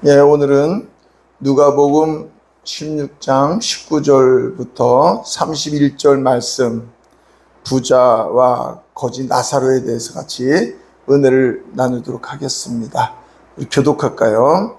예, 오늘은 누가복음 16장 19절부터 31절 말씀, 부자와 거지 나사로에 대해서 같이 은혜를 나누도록 하겠습니다. 우리 교독할까요?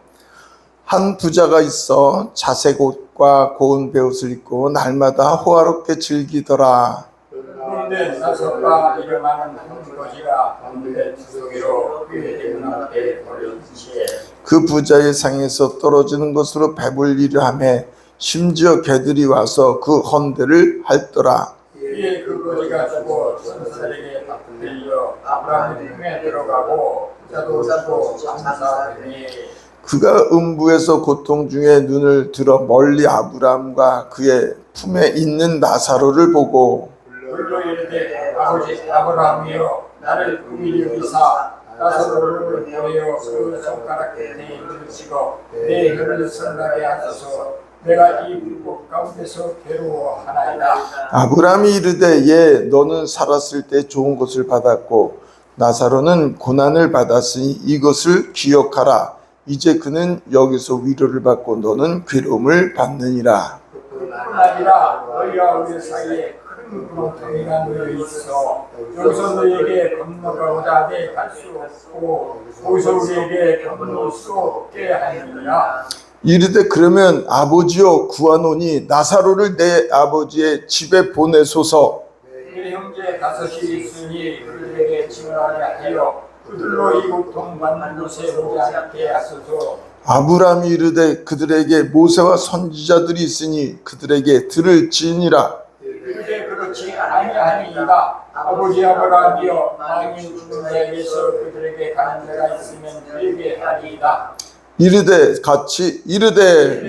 한 부자가 있어 자색 옷과 고운 베옷을 입고 날마다 호화롭게 즐기더라. 그런데 나사로라 이름하는 한 거지가 밤새 주석이로 그의 집 앞에 버려지에 그 부자의 상에서 떨어지는 것으로 배불리려 하매 심지어 개들이 와서 그 헌대를 핥더라. 이에 그 거지가 죽어 천사에게 들려 아브라함의 품에 들어가고 부자도 죽고 장사되니 그가 음부에서 고통 중에 눈을 들어 멀리 아브라함과 그의 품에 있는 나사로를 보고 불로 이르되 아버지 아브라함이여 나를 긍휼히 여기사 나사로를 보내어 그 손가락 끝에 있는 찍어 내 혀를 선하게 하소서. 내가 이 불꽃 가운데서 괴로워하나이다. 아브라함이 이르되 예 너는 살았을 때 좋은 것을 받았고 나사로는 고난을 받았으니 이것을 기억하라. 이제 그는 여기서 위로를 받고 너는 괴로움을 받느니라. 뿐 아니라 너희와 우리 사이에 큰 구렁텅이가 놓여 있어 여기서 너희에게 건너가고자 내 갈 수 없고 거기서 우리에게 건너올 수 없게 하느니라. 이르되 그러면 아버지여 구하노니 나사로를 내 아버지의 집에 보내소서. 내 형제 다섯이 있으니 그들에게 증언하게 하여 그들로 이 고통받는 곳에 오지 않게 하소서. 아브라함이 이르되 그들에게 모세와 선지자들이 있으니 그들에게 들을지니라. 그게 그렇지 아니하니이다. 아버지 아브라함이여 만일 죽은 자에게서 그들에게 가는 데가 있으면 그에게 하리이다. 이르되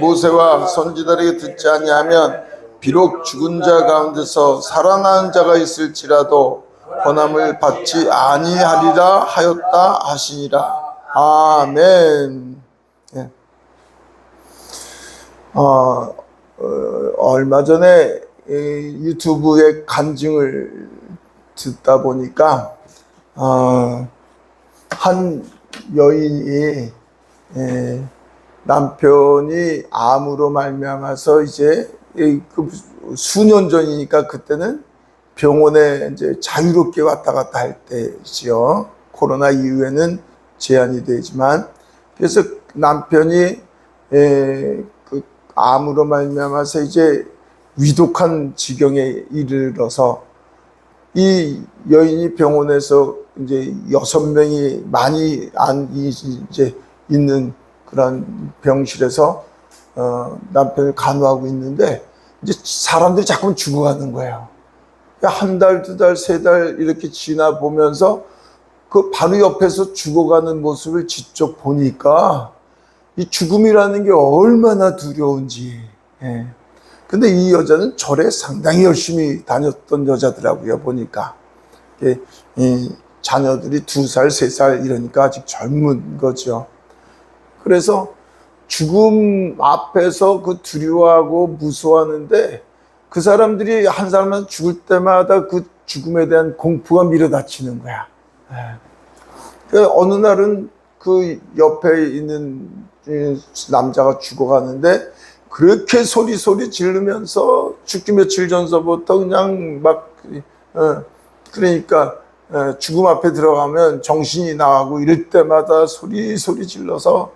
모세와 선지자들에게 듣지 아니하면 비록 죽은 자 가운데서 살아나는 자가 있을지라도 권함을 받지 아니하리라 하였다 하시니라. 아멘. 예. 얼마 전에 유튜브의 간증을 듣다 보니까 한 여인이 남편이 암으로 말미암아서 이제 그 수년 전이니까 그때는 병원에 이제 자유롭게 왔다 갔다 할 때지요. 코로나 이후에는 제한이 되지만 그래서 남편이 그 암으로 말미암아서 이제 위독한 지경에 이르러서 이 여인이 병원에서 이제 6명이 많이 이제 있는 그런 병실에서 남편을 간호하고 있는데 이제 사람들이 자꾸 죽어가는 거예요. 한 달, 두 달, 세 달 이렇게 지나 보면서 그 바로 옆에서 죽어가는 모습을 직접 보니까 이 죽음이라는 게 얼마나 두려운지. 예. 근데 이 여자는 절에 상당히 열심히 다녔던 여자더라고요, 보니까. 이 자녀들이 2살, 3살 이러니까 아직 젊은 거죠. 그래서 죽음 앞에서 그 두려워하고 무서워하는데 그 사람들이 한 사람은 죽을 때마다 그 죽음에 대한 공포가 밀어닥치는 거야. 그 어느 날은 그 옆에 있는 남자가 죽어가는데 그렇게 소리 지르면서 죽기 며칠 전서부터 그냥 막 그러니까 죽음 앞에 들어가면 정신이 나가고 이럴 때마다 소리 질러서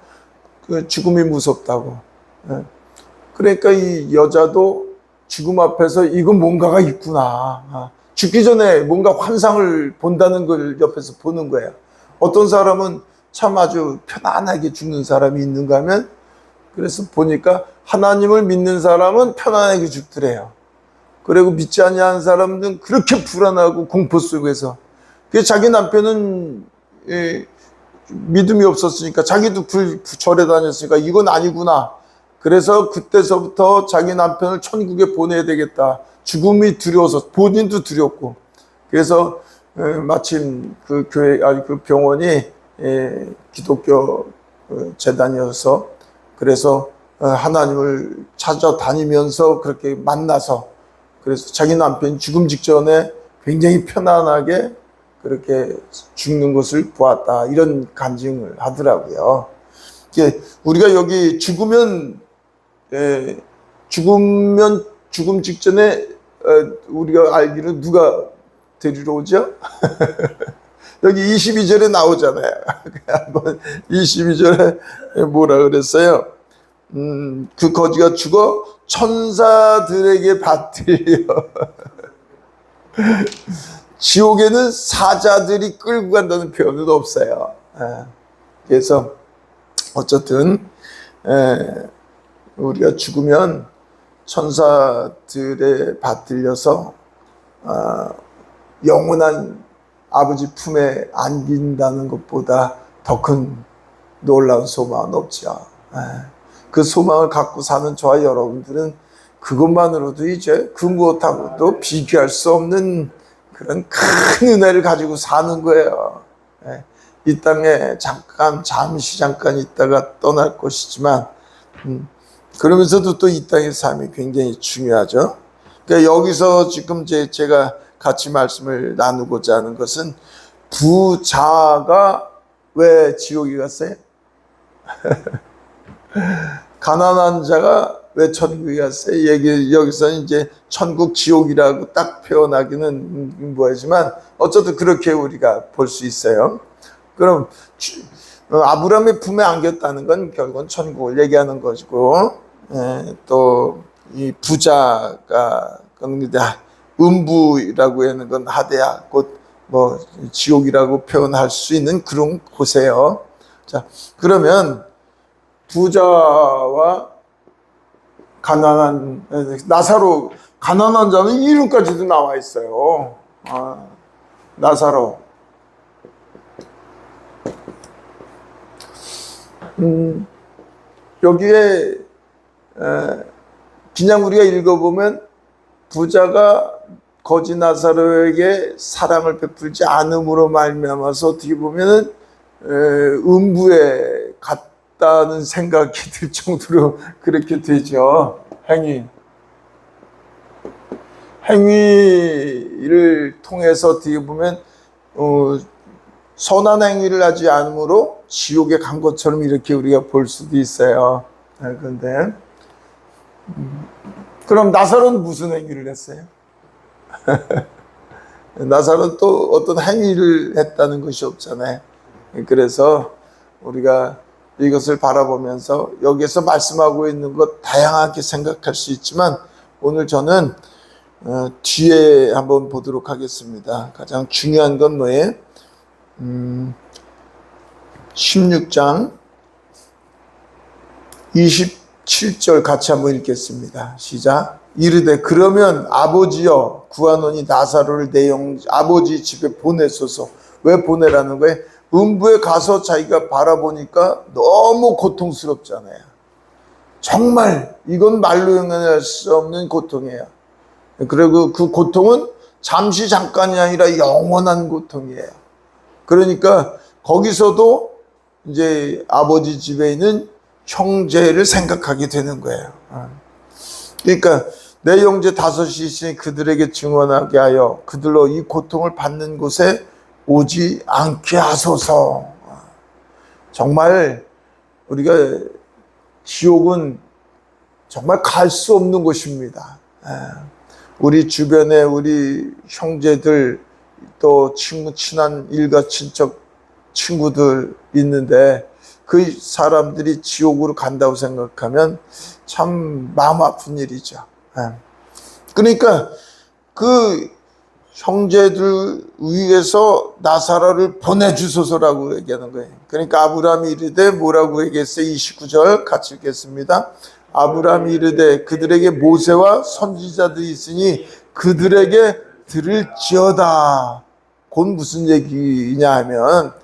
그 죽음이 무섭다고. 그러니까 이 여자도 죽음 앞에서 이건 뭔가가 있구나. 죽기 전에 뭔가 환상을 본다는 걸 옆에서 보는 거예요. 어떤 사람은 참 아주 편안하게 죽는 사람이 있는가 하면 그래서 보니까 하나님을 믿는 사람은 편안하게 죽더래요. 그리고 믿지 아니하는 사람들은 그렇게 불안하고 공포 속에서. 그래서 자기 남편은 믿음이 없었으니까 자기도 절에 다녔으니까 이건 아니구나. 그래서 그때서부터 자기 남편을 천국에 보내야 되겠다. 죽음이 두려워서 본인도 두렵고. 그래서 마침 그 그 병원이 기독교 재단이어서 그래서 하나님을 찾아다니면서 그렇게 만나서 그래서 자기 남편이 죽음 직전에 굉장히 편안하게 그렇게 죽는 것을 보았다. 이런 간증을 하더라고요. 이게 우리가 여기 죽으면 죽음 직전에 우리가 알기로 누가 데리러 오죠? 여기 22절에 나오잖아요. 한번 22절에 뭐라 그랬어요? 그 거지가 죽어 천사들에게 받들려. 지옥에는 사자들이 끌고 간다는 표현은 없어요. 그래서 어쨌든 우리가 죽으면 천사들에 받들려서 영원한 아버지 품에 안긴다는 것보다 더 큰 놀라운 소망은 없죠. 그 소망을 갖고 사는 저와 여러분들은 그것만으로도 이제 그 무엇하고도 비교할 수 없는 그런 큰 은혜를 가지고 사는 거예요. 이 땅에 잠깐 있다가 떠날 것이지만, 그러면서도 또 이 땅의 삶이 굉장히 중요하죠. 그러니까 여기서 지금 제가 같이 말씀을 나누고자 하는 것은, 부자가 왜 지옥에 갔어요? 가난한 자가 왜 천국에 갔어요? 여기서 이제 천국 지옥이라고 딱 표현하기는 뭐하지만 어쨌든 그렇게 우리가 볼 수 있어요. 그럼 아브라함의 품에 안겼다는 건 결국은 천국을 얘기하는 것이고, 또 이 부자가 음부라고 하는 건 하대야 곧 뭐 지옥이라고 표현할 수 있는 그런 곳이에요. 자, 그러면 부자와 가난한 나사로, 가난한 자는 이름까지도 나와 있어요. 나사로. 여기에 그냥 우리가 읽어보면 부자가 거지 나사로에게 사랑을 베풀지 않음으로 말미암아서 어떻게 보면은 음부에 갔다는 생각이 들 정도로 그렇게 되죠. 행위를 통해서 어떻게 보면 선한 행위를 하지 않으므로 지옥에 간 것처럼 이렇게 우리가 볼 수도 있어요. 그런데 그럼 나사로는 무슨 행위를 했어요? 나사로는 또 어떤 행위를 했다는 것이 없잖아요. 그래서 우리가 이것을 바라보면서 여기에서 말씀하고 있는 것 다양하게 생각할 수 있지만, 오늘 저는 뒤에 한번 보도록 하겠습니다. 가장 중요한 건 뭐예요? 16장 27절 같이 한번 읽겠습니다. 시작. 이르되 그러면 아버지여 구하노니 나사로를 내 아버지 집에 보내소서. 왜 보내라는 거예요? 음부에 가서 자기가 바라보니까 너무 고통스럽잖아요. 정말 이건 말로 형용할 수 없는 고통이에요. 그리고 그 고통은 잠깐이 아니라 영원한 고통이에요. 그러니까 거기서도 이제 아버지 집에 있는 형제를 생각하게 되는 거예요. 그러니까 내 형제 5이 있으니 그들에게 증언하게 하여 그들로 이 고통을 받는 곳에 오지 않게 하소서. 정말 우리가 지옥은 정말 갈 수 없는 곳입니다. 우리 주변에 우리 형제들 또 친한 일가 친척 친구들 있는데 그 사람들이 지옥으로 간다고 생각하면 참 마음 아픈 일이죠. 그러니까 그 형제들 위해서 나사로를 보내주소서라고 얘기하는 거예요. 그러니까 아브라함이 이르되 뭐라고 얘기했어요? 29절 같이 읽겠습니다. 아브라함이 이르되 그들에게 모세와 선지자들이 있으니 그들에게 들을지어다. 곧 무슨 얘기냐 하면,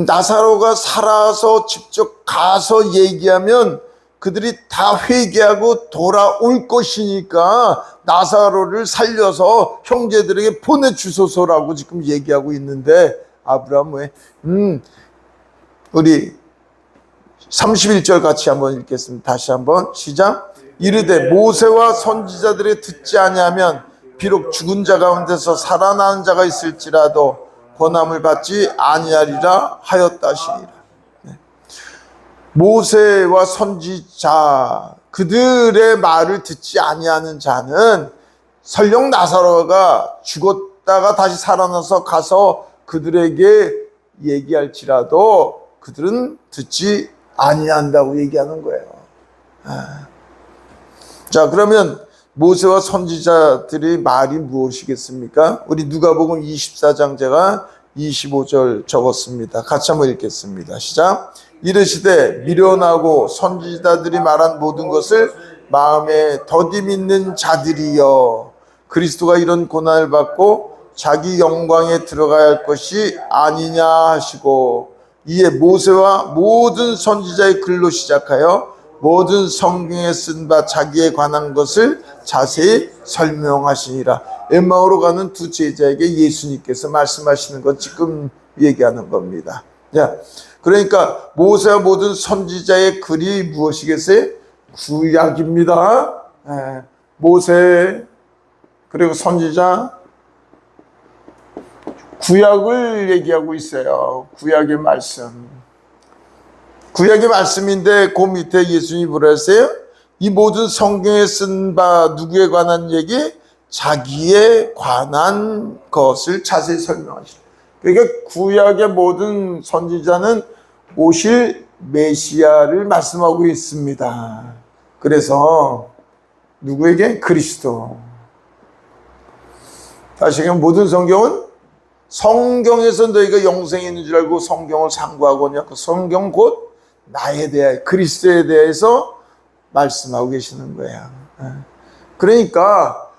나사로가 살아서 직접 가서 얘기하면 그들이 다 회개하고 돌아올 것이니까 나사로를 살려서 형제들에게 보내주소서라고 지금 얘기하고 있는데, 아브라함 왜 우리 31절 같이 한번 읽겠습니다. 다시 한번 시작. 이르되 모세와 선지자들이 듣지 아니하면 비록 죽은 자 가운데서 살아나는 자가 있을지라도 권함을 받지 아니하리라 하였다시니라. 모세와 선지자 그들의 말을 듣지 아니하는 자는 설령 나사로가 죽었다가 다시 살아나서 가서 그들에게 얘기할지라도 그들은 듣지 아니한다고 얘기하는 거예요. 자, 그러면 모세와 선지자들의 말이 무엇이겠습니까? 우리 누가복음 24장 제가 25절 적었습니다. 같이 한번 읽겠습니다. 시작. 이르시되 미련하고 선지자들이 말한 모든 것을 마음에 더디 믿는 자들이여, 그리스도가 이런 고난을 받고 자기 영광에 들어가야 할 것이 아니냐 하시고, 이에 모세와 모든 선지자의 글로 시작하여 모든 성경에 쓴 바 자기에 관한 것을 자세히 설명하시니라. 엠마오로 가는 두 제자에게 예수님께서 말씀하시는 것 지금 얘기하는 겁니다. 자, 그러니까 모세와 모든 선지자의 글이 무엇이겠어요? 구약입니다. 모세 그리고 선지자, 구약을 얘기하고 있어요. 구약의 말씀. 구약의 말씀인데 그 밑에 예수님이 뭐라 했어요? 이 모든 성경에 쓴 바 누구에 관한 얘기? 자기에 관한 것을 자세히 설명하시죠. 그러니까 구약의 모든 선지자는 오실 메시아를 말씀하고 있습니다. 그래서 누구에게? 그리스도. 다시 얘기하면 모든 성경은 성경에서 너희가 영생이 있는 줄 알고 성경을 상고하거냐. 그 성경 곧 나에 대해, 그리스도에 대해서 말씀하고 계시는 거예요. 그러니까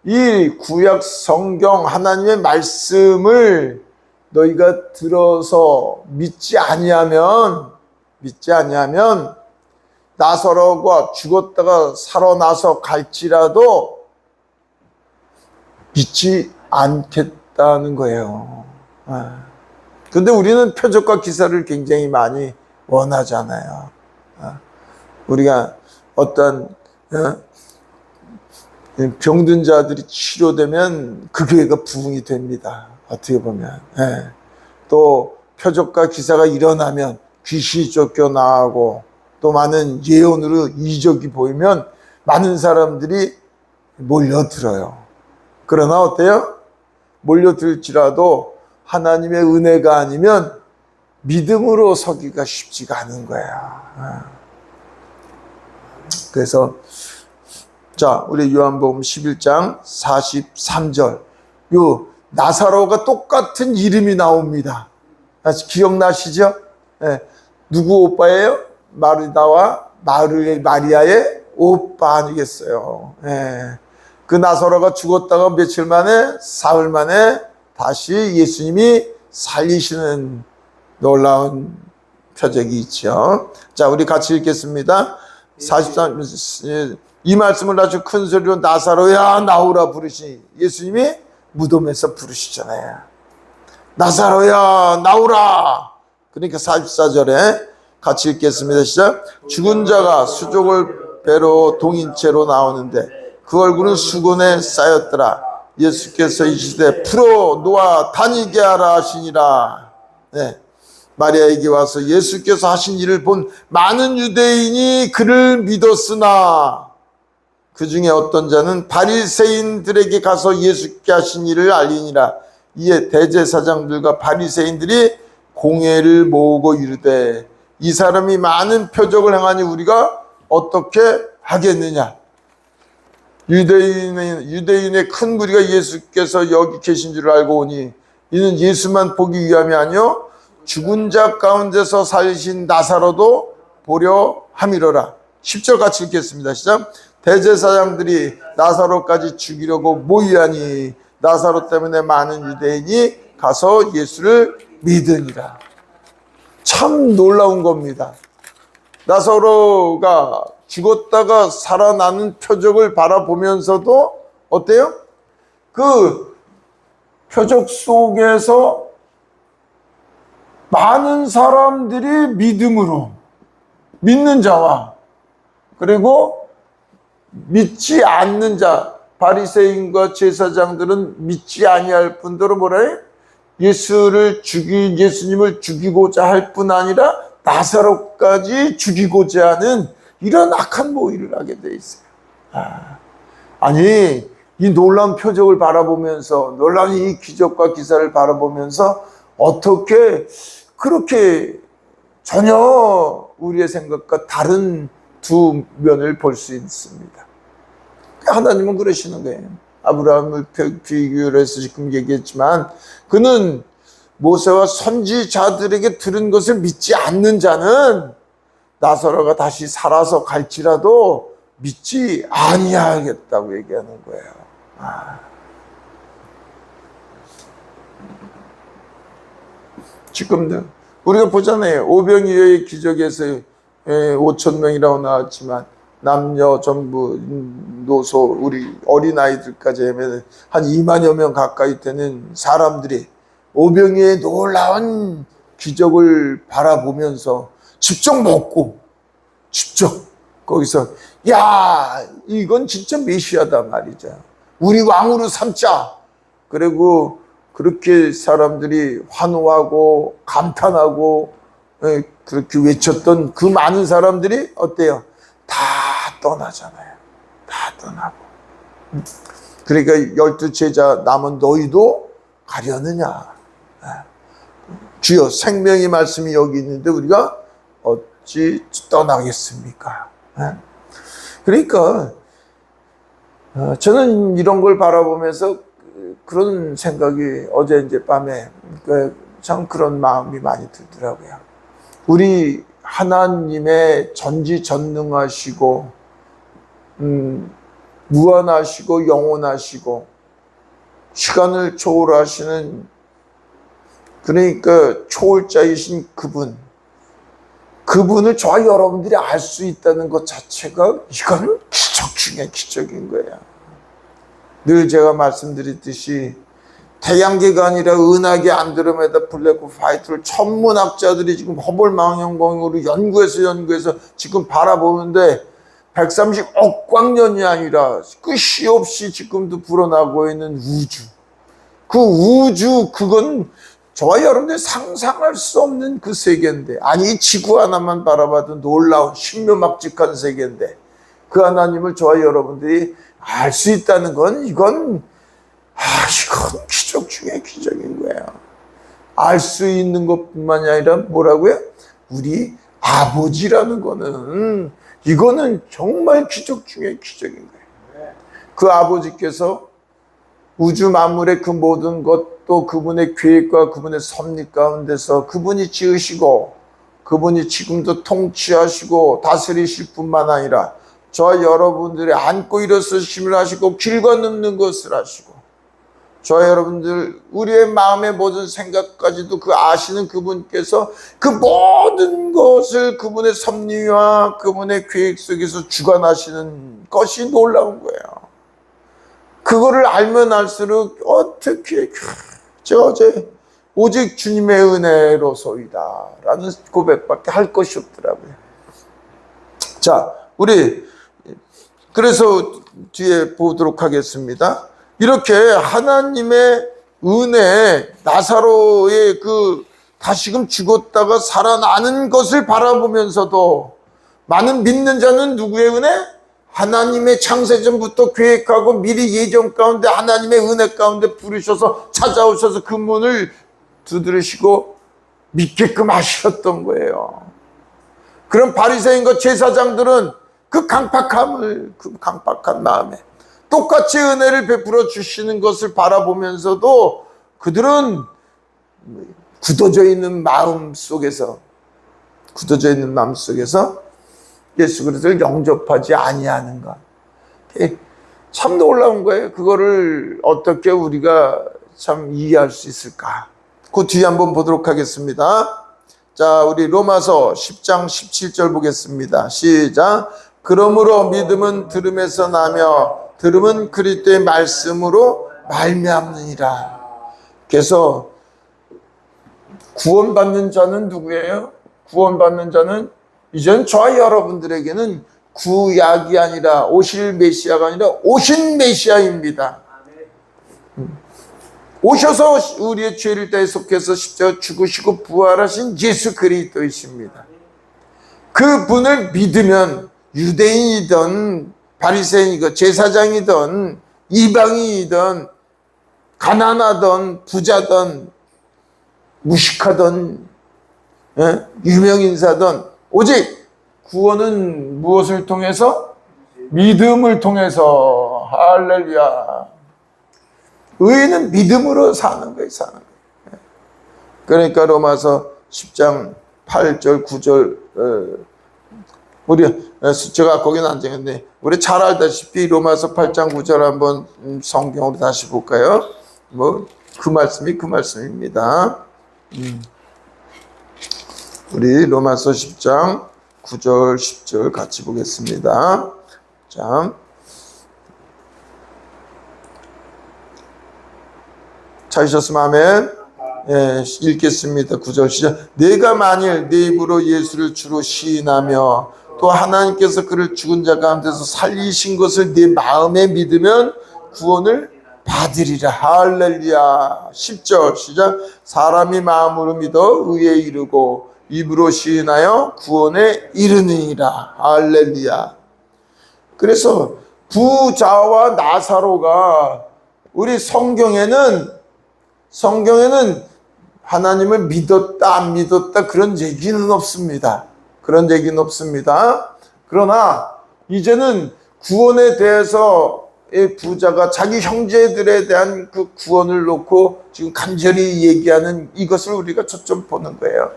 이 구약 성경 하나님의 말씀을 너희가 들어서 믿지 아니하면 나사로가 죽었다가 살아나서 갈지라도 믿지 않겠다는 거예요. 근데 우리는 표적과 기사를 굉장히 많이 원하잖아요. 우리가 어떤 병든 자들이 치료되면 그 교회가 부흥이 됩니다. 어떻게 보면. 또 표적과 기사가 일어나면 귀신이 쫓겨나고, 또 많은 예언으로 이적이 보이면 많은 사람들이 몰려들어요. 그러나 어때요? 몰려들지라도 하나님의 은혜가 아니면 믿음으로 서기가 쉽지가 않은 거야. 그래서 자, 우리 요한복음 11장 43절, 요 나사로가 똑같은 이름이 나옵니다. 기억나시죠? 누구 오빠예요? 마르다와 마리아의 오빠 아니겠어요? 그 나사로가 죽었다가 며칠 만에, 사흘 만에 다시 예수님이 살리시는 놀라운 표적이 있죠. 자, 우리 같이 읽겠습니다. 43, 이 말씀을 아주 큰 소리로 나사로야 나오라 부르시니, 예수님이 무덤에서 부르시잖아요. 나사로야 나오라. 그러니까 44절에 같이 읽겠습니다. 시작. 죽은 자가 수족을 배로 동인채로 나오는데 그 얼굴은 수건에 쌓였더라. 예수께서 이시되 풀어 놓아 다니게 하라 하시니라. 마리아에게 와서 예수께서 하신 일을 본 많은 유대인이 그를 믿었으나 그 중에 어떤 자는 바리새인들에게 가서 예수께 하신 일을 알리니라. 이에 대제사장들과 바리새인들이 공회를 모으고 이르되, 이 사람이 많은 표적을 행하니 우리가 어떻게 하겠느냐. 유대인의 큰 무리가 예수께서 여기 계신 줄 알고 오니 이는 예수만 보기 위함이 아니요 죽은 자 가운데서 살리신 나사로도 보려 함이로라. 10절 같이 읽겠습니다. 시작. 대제사장들이 나사로까지 죽이려고 모이하니 나사로 때문에 많은 유대인이 가서 예수를 믿으니라. 참 놀라운 겁니다. 나사로가 죽었다가 살아나는 표적을 바라보면서도 어때요? 그 표적 속에서 많은 사람들이 믿음으로, 믿는 자와 그리고 믿지 않는 자, 바리새인과 제사장들은 믿지 아니할 뿐더러 뭐라 해? 예수님을 죽이고자 할 뿐 아니라 나사로까지 죽이고자 하는 이런 악한 모의를 하게 돼 있어요. 아니, 이 놀라운 표적을 바라보면서, 놀라운 이 기적과 기사를 바라보면서 어떻게 그렇게 전혀 우리의 생각과 다른 두 면을 볼 수 있습니다. 하나님은 그러시는 거예요. 아브라함을 비교를 해서 지금 얘기했지만, 그는 모세와 선지자들에게 들은 것을 믿지 않는 자는 나사로가 다시 살아서 갈지라도 믿지 아니하겠다고 얘기하는 거예요. 지금도 우리가 보잖아요. 오병이어의 기적에서 5천 명이라고 나왔지만 남녀 전부 노소 우리 어린아이들까지 하면 한 2만여 명 가까이 되는 사람들이 오병이어의 놀라운 기적을 바라보면서 직접 먹고 직접 거기서 야 이건 진짜 메시아다 말이죠. 우리 왕으로 삼자. 그리고 그렇게 사람들이 환호하고 감탄하고 그렇게 외쳤던 그 많은 사람들이 어때요? 다 떠나잖아요. 다 떠나고. 그러니까 12제자 남은 너희도 가려느냐. 주여 생명의 말씀이 여기 있는데 우리가 어찌 떠나겠습니까? 그러니까 저는 이런 걸 바라보면서 그런 생각이 어제 이제 밤에 참 그런 마음이 많이 들더라고요. 우리 하나님의 전지전능하시고 무한하시고 영원하시고 시간을 초월하시는 그러니까 초월자이신 그분을 저와 여러분들이 알 수 있다는 것 자체가 이건 기적 중에 기적인 거예요. 늘 제가 말씀드렸듯이 태양계가 아니라 은하계 안드로메다 블랙홀 화이트를 천문학자들이 지금 허블망원경으로 연구해서 지금 바라보는데 130억 광년이 아니라 끝이 없이 지금도 불어나고 있는 우주. 그 우주 그건 저와 여러분들이 상상할 수 없는 그 세계인데, 아니 지구 하나만 바라봐도 놀라운 신묘막직한 세계인데 그 하나님을 저와 여러분들이 알 수 있다는 건 이건 기적 중에 기적인 거예요. 알 수 있는 것뿐만이 아니라 뭐라고요? 우리 아버지라는 거는 이거는 정말 기적 중에 기적인 거예요. 그 아버지께서 우주 만물의 그 모든 것도 그분의 계획과 그분의 섭리 가운데서 그분이 지으시고 그분이 지금도 통치하시고 다스리실 뿐만 아니라 저와 여러분들이 앉고 일어서심을 하시고 길 건너는 것을 하시고 저와 여러분들 우리의 마음의 모든 생각까지도 그 아시는 그분께서 그 모든 것을 그분의 섭리와 그분의 계획 속에서 주관하시는 것이 놀라운 거예요. 그거를 알면 알수록 어떻게 제가 어제 오직 주님의 은혜로소이다 라는 고백밖에 할 것이 없더라고요. 자, 우리 그래서 뒤에 보도록 하겠습니다. 이렇게 하나님의 은혜, 나사로의 그 다시금 죽었다가 살아나는 것을 바라보면서도 많은 믿는 자는 누구의 은혜? 하나님의 창세전부터 계획하고 미리 예정 가운데 하나님의 은혜 가운데 부르셔서 찾아오셔서 그 문을 두드리시고 믿게끔 하셨던 거예요. 그런 바리새인과 제사장들은 그 강팍한 마음에 똑같이 은혜를 베풀어 주시는 것을 바라보면서도 그들은 굳어져 있는 마음 속에서 예수 그리스도를 영접하지 아니하는 것. 참 놀라운 거예요. 그거를 어떻게 우리가 참 이해할 수 있을까? 그 뒤에 한번 보도록 하겠습니다. 자, 우리 로마서 10장 17절 보겠습니다. 시작. 그러므로 믿음은 들음에서 나며 들음은 그리스도의 말씀으로 말미암느니라. 그래서 구원받는 자는 누구예요? 구원받는 자는 이전 저와 여러분들에게는 구약이 아니라 오실 메시아가 아니라 오신 메시아입니다. 오셔서 우리의 죄를 대속해서 십자가 죽으시고 부활하신 예수 그리스도이십니다. 그분을 믿으면 유대인이든 바리새인이든 제사장이든 이방인이든 가난하든 부자든 무식하든 유명인사든 오직 구원은 무엇을 통해서? 믿음을 통해서. 할렐루야. 의인은 믿음으로 사는 거예요. 사는 거예요. 그러니까 로마서 10장 8절 9절 우리 제가 거기는 안 되겠네. 우리 잘 알다시피 로마서 8장 9절 한번 성경으로 다시 볼까요? 뭐 그 말씀이 그 말씀입니다. 우리 로마서 10장 9절 10절 같이 보겠습니다. 자, 찾으셨으면 아멘. 예, 읽겠습니다. 9절 시작. 내가 만일 내 입으로 예수를 주로 시인하며 또 하나님께서 그를 죽은 자 가운데서 살리신 것을 네 마음에 믿으면 구원을 받으리라. 할렐루야. 10절 시작. 사람이 마음으로 믿어 의에 이르고 입으로 시인하여 구원에 이르느니라. 할렐루야. 그래서 부자와 나사로가 우리 성경에는 하나님을 믿었다 안 믿었다 그런 얘기는 없습니다. 그런 얘기는 없습니다. 그러나 이제는 구원에 대해서 이 부자가 자기 형제들에 대한 그 구원을 놓고 지금 간절히 얘기하는 이것을 우리가 초점 보는 거예요.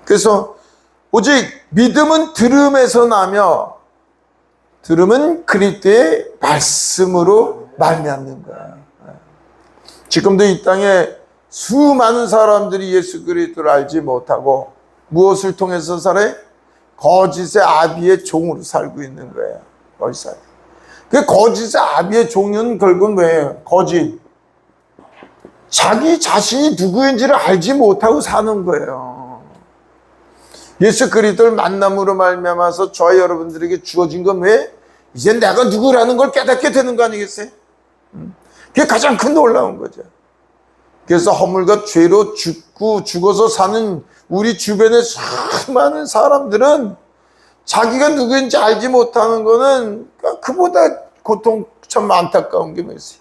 그래서 오직 믿음은 들음에서 나며 들음은 그리스도의 말씀으로 말미암는 거예요. 지금도 이 땅에 수많은 사람들이 예수 그리스도를 알지 못하고 무엇을 통해서 살아요? 거짓의 아비의 종으로 살고 있는 거예요. 거짓. 그 거짓의 아비의 종은 결국은 뭐예요? 거짓. 자기 자신이 누구인지를 알지 못하고 사는 거예요. 예수 그리스도를 만남으로 말미암아서 저와 여러분들에게 주어진 건 왜? 이제 내가 누구라는 걸 깨닫게 되는 거 아니겠어요? 그게 가장 큰 놀라운 거죠. 그래서 허물과 죄로 죽어서 사는 우리 주변의 수많은 사람들은 자기가 누구인지 알지 못하는 거는 그보다 고통 참 안타까운 게 뭐였어요?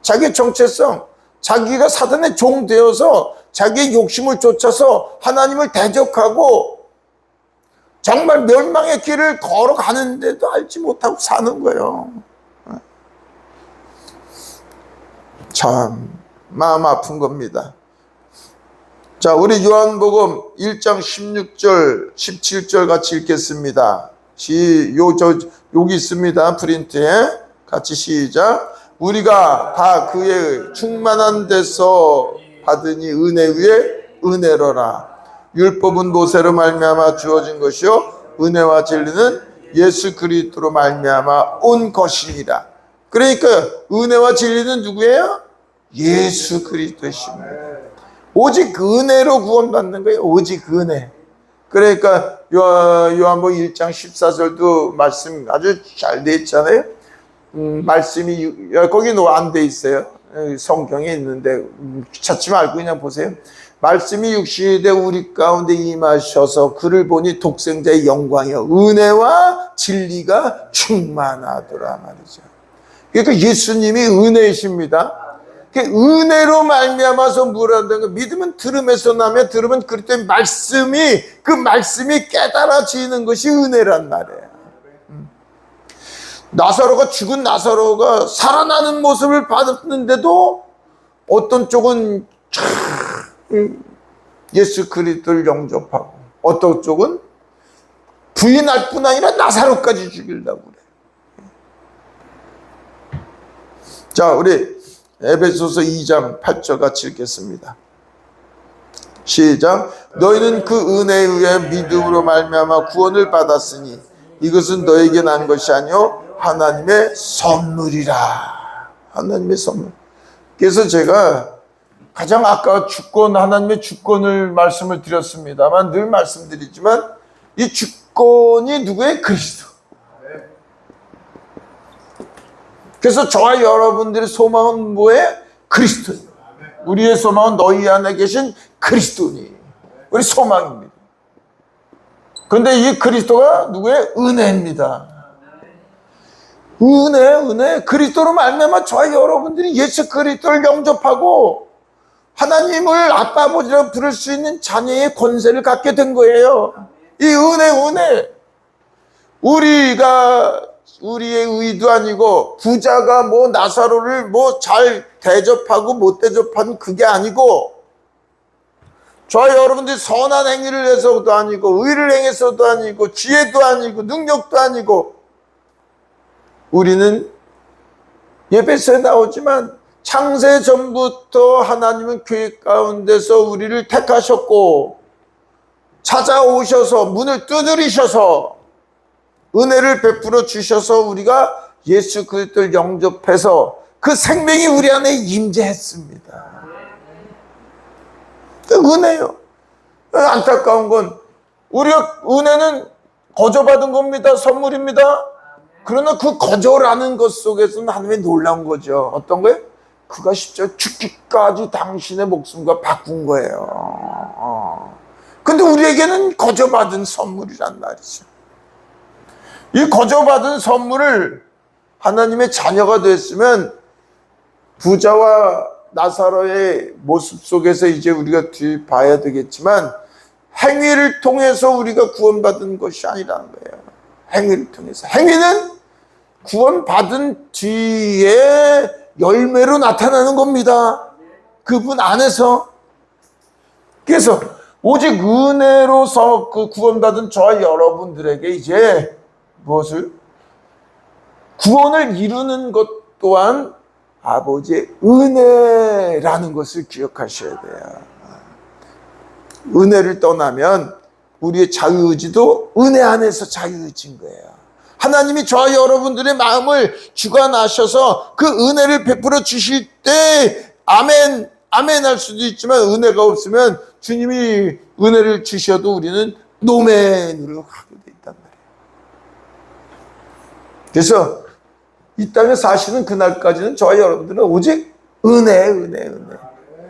자기의 정체성, 자기가 사단의 종 되어서 자기의 욕심을 쫓아서 하나님을 대적하고 정말 멸망의 길을 걸어가는데도 알지 못하고 사는 거예요. 참 마음 아픈 겁니다. 자, 우리 요한복음 1장 16절 17절 같이 읽겠습니다. 여기 있습니다. 프린트에 같이 시작. 우리가 다 그의 충만한 데서 받으니 은혜 위에 은혜로라. 율법은 모세로 말미암아 주어진 것이요 은혜와 진리는 예수 그리스도로 말미암아 온 것이니라. 그러니까 은혜와 진리는 누구예요? 예수 그리스도십니다. 오직 은혜로 구원받는 거예요. 오직 은혜. 그러니까 요한복음 1장 14절도 말씀 아주 잘 돼 있잖아요. 말씀이 거기는 안 돼 있어요. 성경에 있는데 찾지 말고 그냥 보세요. 말씀이 육신이 되어 우리 가운데 임하셔서 그를 보니 독생자의 영광이요 은혜와 진리가 충만하더라 말이죠. 그러니까 예수님이 은혜이십니다. 은혜로 말미암아서 뭘 한다는 거. 믿음은 들음에서 나며 들음은 그리스도의 말씀이 그 말씀이 깨달아지는 것이 은혜란 말이에요. 나사로가 죽은 나사로가 살아나는 모습을 봤는데도 어떤 쪽은 예수 그리스도를 영접하고 어떤 쪽은 부인할 뿐 아니라 나사로까지 죽이려고 그래. 자, 우리 에베소서 2장 8절 같이 읽겠습니다. 시작. 너희는 그 은혜에 의해 믿음으로 말미암아 구원을 받았으니 이것은 너에게 난 것이 아니요 하나님의 선물이라. 하나님의 선물. 그래서 제가 가장 아까 주권, 하나님의 주권을 말씀을 드렸습니다만 늘 말씀드리지만 이 주권이 누구의? 그리스도. 그래서 저와 여러분들의 소망은 뭐예요? 그리스도예요. 우리의 소망은 너희 안에 계신 그리스도니. 우리 소망입니다. 근데 이 그리스도가 누구의? 은혜입니다. 은혜. 그리스도로 말미암아 저와 여러분들이 예수 그리스도를 영접하고 하나님을 아빠 아버지라고 부를 수 있는 자녀의 권세를 갖게 된 거예요. 이 은혜. 우리가 우리의 의도 아니고 부자가 뭐 나사로를 뭐 잘 대접하고 못 대접한 그게 아니고 저와 여러분들이 선한 행위를 해서도 아니고 의를 행해서도 아니고 지혜도 아니고 능력도 아니고 우리는 예배서에 나오지만 창세 전부터 하나님은 계획 가운데서 우리를 택하셨고 찾아오셔서 문을 두드리셔서 은혜를 베풀어 주셔서 우리가 예수 그리스도를 영접해서 그 생명이 우리 안에 임재했습니다. 은혜요. 안타까운 건 우리가 은혜는 거저받은 겁니다. 선물입니다. 그러나 그 거저라는 것 속에서는 하나님의 놀라운 거죠. 어떤 거예요? 그가 십자가 죽기까지 당신의 목숨과 바꾼 거예요. 근데 우리에게는 거저받은 선물이란 말이죠. 이 거저받은 선물을 하나님의 자녀가 됐으면 부자와 나사로의 모습 속에서 이제 우리가 뒤 봐야 되겠지만 행위를 통해서 우리가 구원받은 것이 아니라는 거예요. 행위를 통해서. 행위는 구원받은 뒤에 열매로 나타나는 겁니다. 그분 안에서. 그래서 오직 은혜로서 그 구원받은 저와 여러분들에게 이제 무엇을? 구원을 이루는 것 또한 아버지의 은혜라는 것을 기억하셔야 돼요. 은혜를 떠나면 우리의 자유의지도 은혜 안에서 자유의지인 거예요. 하나님이 저와 여러분들의 마음을 주관하셔서 그 은혜를 베풀어 주실 때 아멘 할 수도 있지만 은혜가 없으면 주님이 은혜를 주셔도 우리는 노맨으로 하게 돼 있단 말이에요. 그래서 이 땅에 사시는 그날까지는 저와 여러분들은 오직 은혜.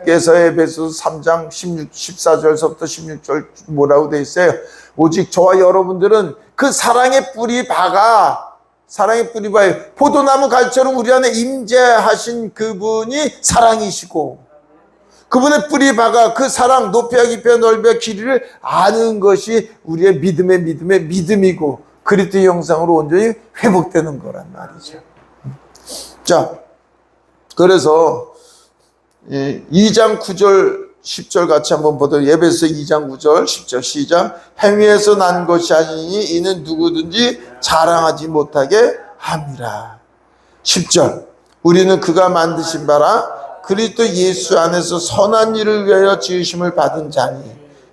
그래서 에베소서 3장 14절서부터 16절 뭐라고 돼 있어요? 오직 저와 여러분들은 그 사랑의 뿌리 박아 포도나무 가지처럼 우리 안에 임재하신 그분이 사랑이시고 그분의 뿌리 박아 그 사랑 높이와 깊이와 넓이와 길이를 아는 것이 우리의 믿음의 믿음이고 그리스도의 형상으로 온전히 회복되는 거란 말이죠. 자, 그래서 2장 9절 10절 같이 한번 보도록 에베소 2장 9절 10절 시작. 행위에서 난 것이 아니니 이는 누구든지 자랑하지 못하게 함이라. 10절 우리는 그가 만드신 바라 그리스도 예수 안에서 선한 일을 위하여 지으심을 받은 자니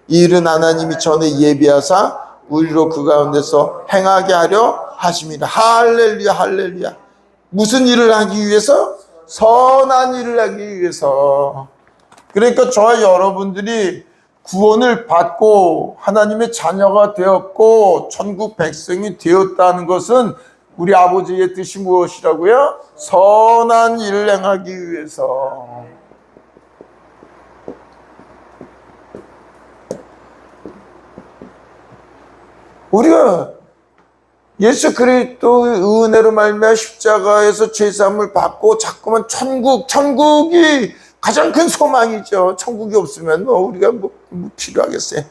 이 일은 하나님이 전에 예비하사 우리로 그 가운데서 행하게 하려 하심이라. 할렐루야. 무슨 일을 하기 위해서? 선한 일을 하기 위해서. 그러니까 저와 여러분들이 구원을 받고 하나님의 자녀가 되었고 천국 백성이 되었다는 것은 우리 아버지의 뜻이 무엇이라고요? 선한 일을 행하기 위해서. 우리가 예수 그리스도의 은혜로 말미암아 십자가에서 죄사함을 받고 자꾸만 천국이 가장 큰 소망이죠. 천국이 없으면 우리가 뭐 필요하겠어요.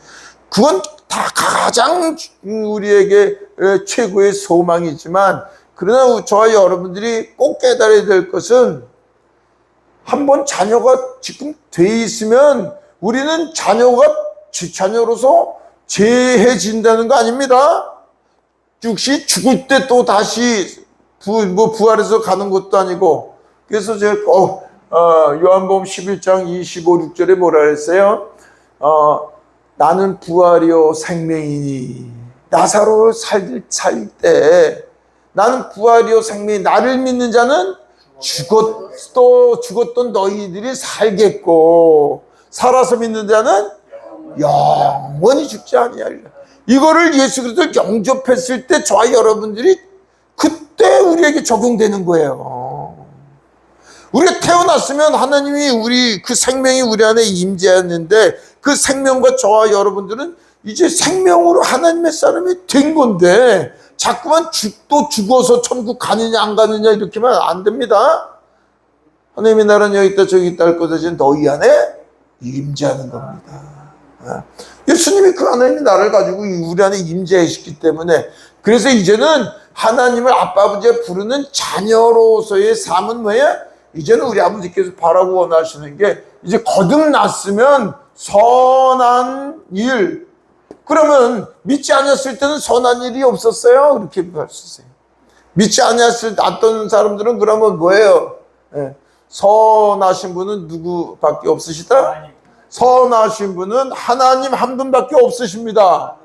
그건 다 가장 우리에게 최고의 소망이지만 그러나 저와 여러분들이 꼭 깨달아야 될 것은 한번 자녀가 지금 돼 있으면 우리는 자녀로서 죄해진다는 거 아닙니다. 즉시 죽을 때 또 다시 부활해서 가는 것도 아니고. 그래서 제가 요한복음 11장 25, 6절에 뭐라 했어요? 나는 부활이요 생명이니. 나사로를 살 때 나는 부활이요 생명이 나를 믿는 자는 죽었던 너희들이 살겠고 살아서 믿는 자는 영원히 죽지 아니하리라. 이거를 예수 그리스도를 영접했을 때 저와 여러분들이 그때 우리에게 적용되는 거예요. 우리가 태어났으면 하나님이 그 생명이 우리 안에 임재했는데 그 생명과 저와 여러분들은 이제 생명으로 하나님의 사람이 된 건데 자꾸만 또 죽어서 천국 가느냐 안 가느냐 이렇게만 안 됩니다. 하나님의 나라는 여기 있다 저기 있다 할 것이지 너희 안에 임재하는 겁니다. 예수님이 그 하나님의 나라를 가지고 우리 안에 임재하셨기 때문에 그래서 이제는 하나님을 아빠 아버지가 부르는 자녀로서의 삶은 뭐예요? 이제는 우리 아버지께서 바라고 원하시는 게 이제 거듭났으면 선한 일. 그러면 믿지 않았을 때는 선한 일이 없었어요? 그렇게 할 수 있어요. 믿지 않았던 사람들은 그러면 뭐예요? 선하신 분은 누구밖에 없으시다? 선하신 분은 하나님 한 분밖에 없으십니다.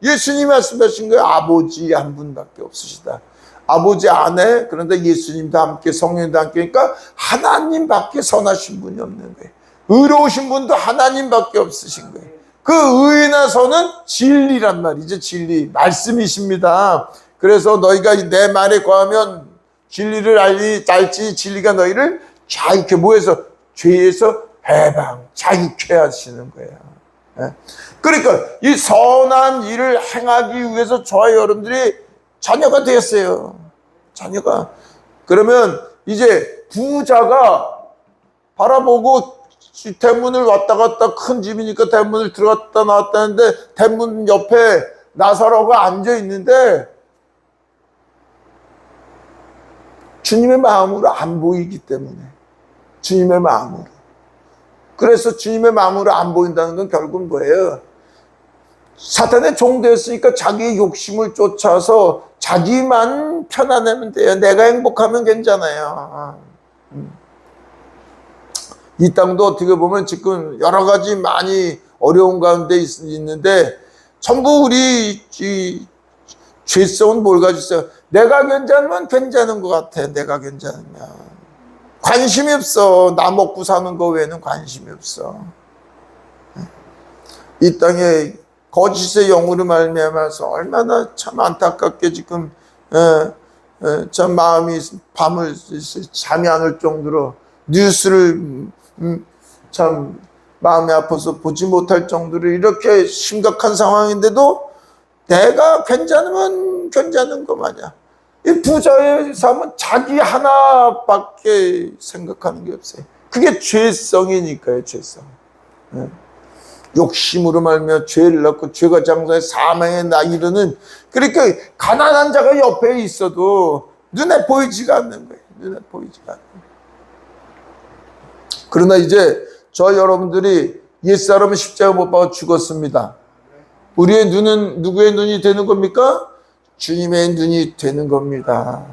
예수님이 말씀하신 거예요. 아버지 한 분밖에 없으시다. 아버지 안에 그런데 예수님도 함께 성령도 함께 그러니까 하나님밖에 선하신 분이 없는 거예요. 의로우신 분도 하나님밖에 없으신 거예요. 그 의나 선은 진리란 말이죠. 진리 말씀이십니다. 그래서 너희가 내 말에 거하면 진리를 알지 진리가 너희를 자유케 뭐해서 죄에서 해방 자유케 하시는 거예요. 그러니까 이 선한 일을 행하기 위해서 저와 여러분들이 자녀가 되었어요. 자녀가. 그러면 이제 부자가 바라보고 대문을 왔다 갔다 큰 집이니까 대문을 들어갔다 나왔다 하는데 대문 옆에 나사로가 앉아 있는데 주님의 마음으로 안 보이기 때문에 주님의 마음으로. 그래서 주님의 마음으로 안 보인다는 건 결국 뭐예요? 사탄의 종 되었으니까 자기의 욕심을 쫓아서 자기만 편안하면 돼요. 내가 행복하면 괜찮아요. 이 땅도 어떻게 보면 지금 여러 가지 많이 어려운 가운데 있는데 전부 우리 죄성은 뭘 가지고 있어요? 내가 괜찮으면 괜찮은 것 같아. 내가 괜찮으면. 관심이 없어. 나 먹고 사는 거 외에는 관심이 없어. 이 땅에 거짓의 영으로 말미암아서 얼마나 참 안타깝게 지금 참 마음이 밤을 잠이 안 올 정도로 뉴스를 참 마음이 아파서 보지 못할 정도로 이렇게 심각한 상황인데도 내가 괜찮으면 괜찮은 거 마냥 이 부자의 삶은 자기 하나밖에 생각하는 게 없어요. 그게 죄성이니까요. 죄성. 욕심으로 말며 죄를 낳고 죄가 장사해 사망에 나 이르는 그러니까 가난한 자가 옆에 있어도 눈에 보이지가 않는 거예요. 눈에 보이지가 않는 거예요. 그러나 이제 저 여러분들이 옛사람은 십자가 못 박아 죽었습니다. 우리의 눈은 누구의 눈이 되는 겁니까? 주님의 눈이 되는 겁니다.